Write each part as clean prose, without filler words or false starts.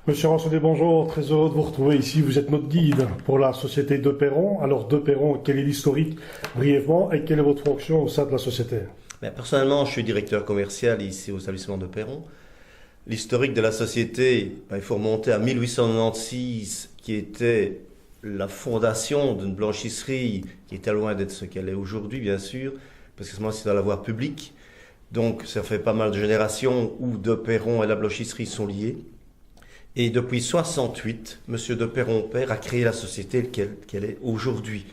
Monsieur Ransonnet, bonjour, très heureux de vous retrouver ici. Vous êtes notre guide pour la société De Perron. Alors, De Perron, quel est l'historique brièvement et quelle est votre fonction au sein de la société? Personnellement, je suis directeur commercial ici au établissement De Perron. L'historique de la société, il faut remonter à 1896, qui était la fondation d'une blanchisserie qui était loin d'être ce qu'elle est aujourd'hui, bien sûr, parce que c'est dans la voie publique. Donc, ça fait pas mal de générations où De Perron et la blanchisserie sont liés. Et depuis 68, M. De Perron père a créé la société qu'elle est aujourd'hui,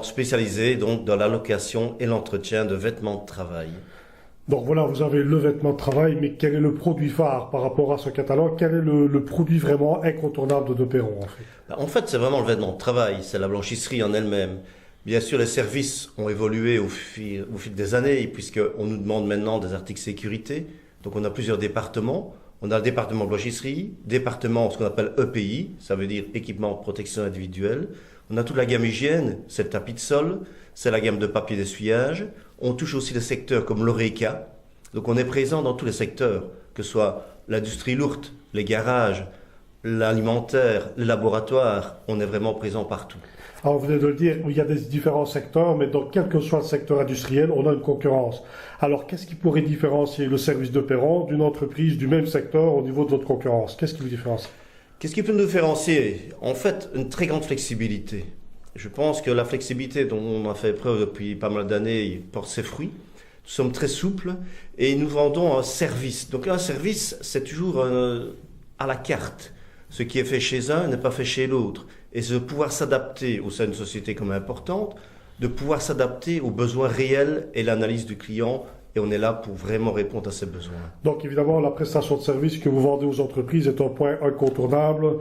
spécialisée donc dans la location et l'entretien de vêtements de travail. Donc voilà, vous avez le vêtement de travail, mais quel est le produit phare par rapport à ce catalogue? Quel est le produit vraiment incontournable de Perron en fait? En fait, c'est vraiment le vêtement de travail, c'est la blanchisserie en elle-même. Bien sûr, les services ont évolué au fil des années, puisqu'on nous demande maintenant des articles sécurité. Donc on a plusieurs départements. On a le département blanchisserie, département ce qu'on appelle EPI, ça veut dire équipement de protection individuelle. On a toute la gamme hygiène, c'est le tapis de sol, c'est la gamme de papier d'essuyage. On touche aussi des secteurs comme l'ORECA. Donc on est présent dans tous les secteurs, que ce soit l'industrie lourde, les garages, l'alimentaire, les laboratoires. On est vraiment présent partout. Alors vous venez de le dire, il y a des différents secteurs, mais dans quel que soit le secteur industriel, on a une concurrence. Alors qu'est-ce qui pourrait différencier le service De Perron d'une entreprise du même secteur au niveau de votre concurrence? Qu'est-ce qui vous différencie? Qu'est-ce qui peut nous différencier? En fait, une très grande flexibilité. Je pense que la flexibilité dont on a fait preuve depuis pas mal d'années porte ses fruits. Nous sommes très souples et nous vendons un service. Donc un service, c'est toujours à la carte. Ce qui est fait chez un n'est pas fait chez l'autre. Et c'est de pouvoir s'adapter au sein d'une société comme importante, de pouvoir s'adapter aux besoins réels et l'analyse du client. Et on est là pour vraiment répondre à ses besoins. Donc évidemment, la prestation de service que vous vendez aux entreprises est un point incontournable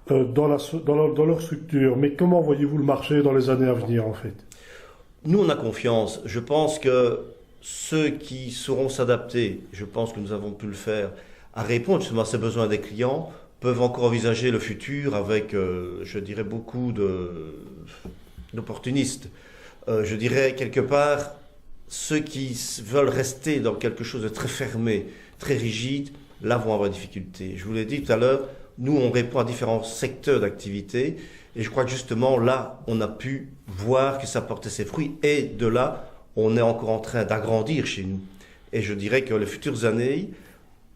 dans leur structure. Mais comment voyez-vous le marché dans les années à venir en fait? Nous, on a confiance. Je pense que ceux qui sauront s'adapter, je pense que nous avons pu le faire, à répondre justement à ces besoins des clients, peuvent encore envisager le futur avec, je dirais, beaucoup d'opportunistes. Je dirais, quelque part, ceux qui veulent rester dans quelque chose de très fermé, très rigide, là vont avoir des difficultés. Je vous l'ai dit tout à l'heure, nous, on répond à différents secteurs d'activité. Et je crois que justement, là, on a pu voir que ça portait ses fruits. Et de là, on est encore en train d'agrandir chez nous. Et je dirais que les futures années,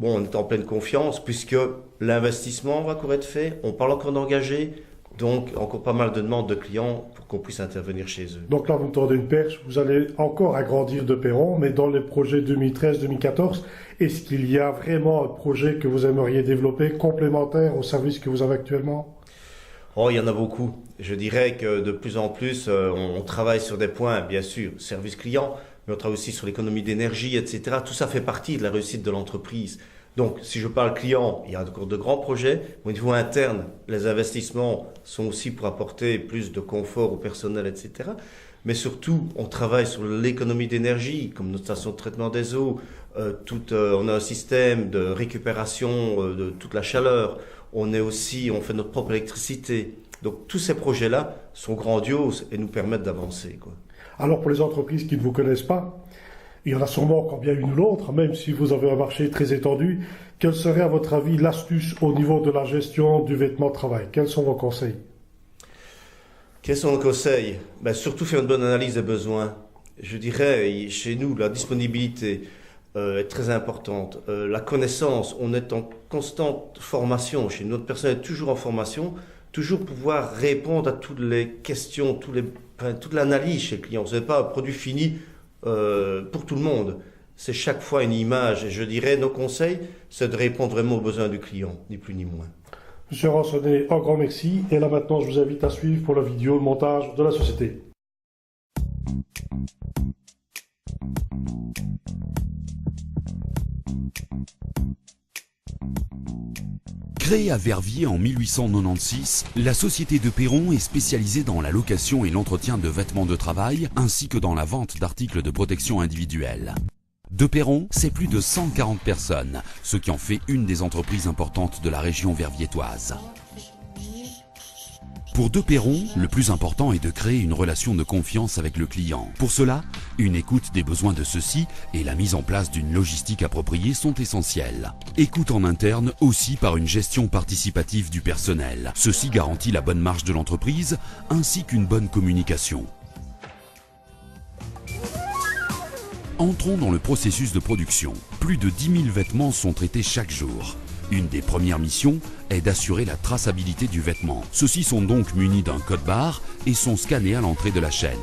on est en pleine confiance puisque l'investissement va encore être fait. On parle encore d'engager. Donc, encore pas mal de demandes de clients pour qu'on puisse intervenir chez eux. Donc là, vous me tendez une perche. Vous allez encore agrandir De Perron, mais dans les projets 2013-2014, est-ce qu'il y a vraiment un projet que vous aimeriez développer complémentaire au service que vous avez actuellement? Oh, il y en a beaucoup. Je dirais que de plus en plus, on travaille sur des points, bien sûr, service client, mais on travaille aussi sur l'économie d'énergie, etc. Tout ça fait partie de la réussite de l'entreprise. Donc, si je parle client, il y a encore de grands projets. Au niveau interne, les investissements sont aussi pour apporter plus de confort au personnel, etc. Mais surtout, on travaille sur l'économie d'énergie, comme notre station de traitement des eaux. On a un système de récupération de toute la chaleur. On fait notre propre électricité. Donc, tous ces projets-là sont grandioses et nous permettent d'avancer, quoi. Alors, pour les entreprises qui ne vous connaissent pas, il y en a sûrement encore bien une ou l'autre, même si vous avez un marché très étendu. Quelle serait, à votre avis, l'astuce au niveau de la gestion du vêtement de travail? Quels sont vos conseils? Quels sont nos conseils? Surtout faire une bonne analyse des besoins. Je dirais, chez nous, la disponibilité est très importante. La connaissance, on est en constante formation. Chez nous, notre personnel est toujours en formation, toujours pouvoir répondre à toutes les questions, toute l'analyse chez le client. Ce n'est pas un produit fini pour tout le monde. C'est chaque fois une image. Et je dirais, nos conseils, c'est de répondre vraiment aux besoins du client, ni plus ni moins. Monsieur Ransonnet, un grand merci. Et là maintenant, je vous invite à suivre pour la vidéo le montage de la société. Créée à Verviers en 1896, la société De Perron est spécialisée dans la location et l'entretien de vêtements de travail, ainsi que dans la vente d'articles de protection individuelle. De Perron, c'est plus de 140 personnes, ce qui en fait une des entreprises importantes de la région verviétoise. Pour De Perron, le plus important est de créer une relation de confiance avec le client. Pour cela, une écoute des besoins de ceux-ci et la mise en place d'une logistique appropriée sont essentielles. Écoute en interne aussi par une gestion participative du personnel. Ceci garantit la bonne marche de l'entreprise ainsi qu'une bonne communication. Entrons dans le processus de production. Plus de 10 000 vêtements sont traités chaque jour. Une des premières missions est d'assurer la traçabilité du vêtement. Ceux-ci sont donc munis d'un code barre et sont scannés à l'entrée de la chaîne.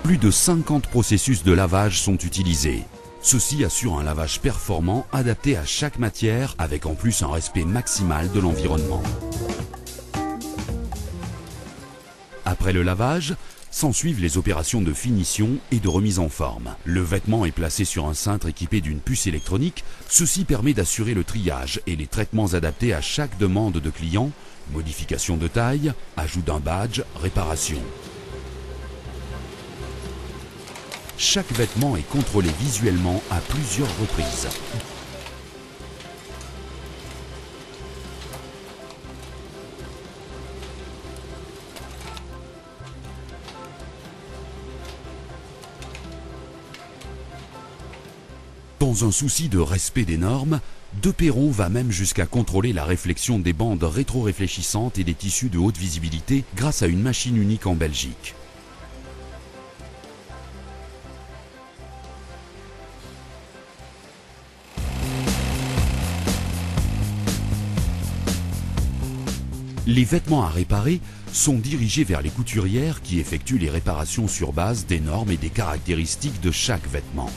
Plus de 50 processus de lavage sont utilisés. Ceux-ci assurent un lavage performant adapté à chaque matière avec en plus un respect maximal de l'environnement. Après le lavage, s'ensuivent les opérations de finition et de remise en forme. Le vêtement est placé sur un cintre équipé d'une puce électronique. Ceci permet d'assurer le triage et les traitements adaptés à chaque demande de client, modification de taille, ajout d'un badge, réparation. Chaque vêtement est contrôlé visuellement à plusieurs reprises. Dans un souci de respect des normes, De Perron va même jusqu'à contrôler la réflexion des bandes rétro-réfléchissantes et des tissus de haute visibilité grâce à une machine unique en Belgique. Les vêtements à réparer sont dirigés vers les couturières qui effectuent les réparations sur base des normes et des caractéristiques de chaque vêtement.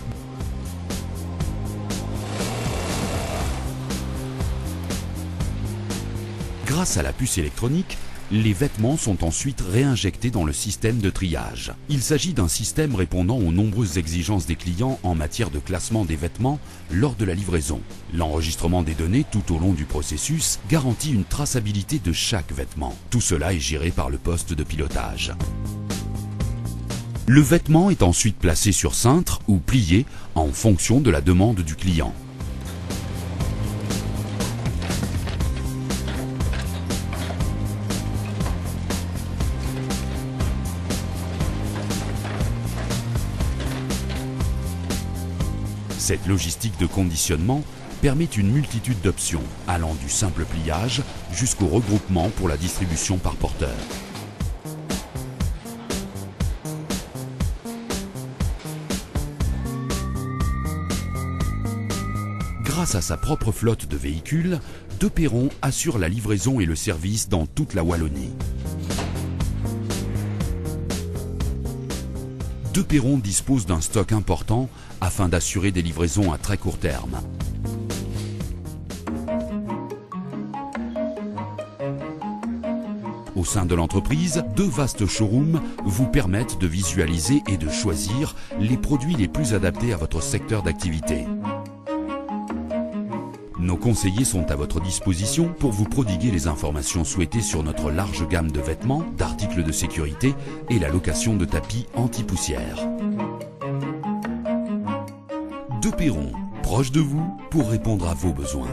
Grâce à la puce électronique, les vêtements sont ensuite réinjectés dans le système de triage. Il s'agit d'un système répondant aux nombreuses exigences des clients en matière de classement des vêtements lors de la livraison. L'enregistrement des données tout au long du processus garantit une traçabilité de chaque vêtement. Tout cela est géré par le poste de pilotage. Le vêtement est ensuite placé sur cintre ou plié en fonction de la demande du client. Cette logistique de conditionnement permet une multitude d'options, allant du simple pliage jusqu'au regroupement pour la distribution par porteur. Grâce à sa propre flotte de véhicules, De Perron assure la livraison et le service dans toute la Wallonie. De Perron dispose d'un stock important afin d'assurer des livraisons à très court terme. Au sein de l'entreprise, 2 vastes showrooms vous permettent de visualiser et de choisir les produits les plus adaptés à votre secteur d'activité. Nos conseillers sont à votre disposition pour vous prodiguer les informations souhaitées sur notre large gamme de vêtements, d'articles de sécurité et la location de tapis anti-poussière. De Perron, proche de vous pour répondre à vos besoins.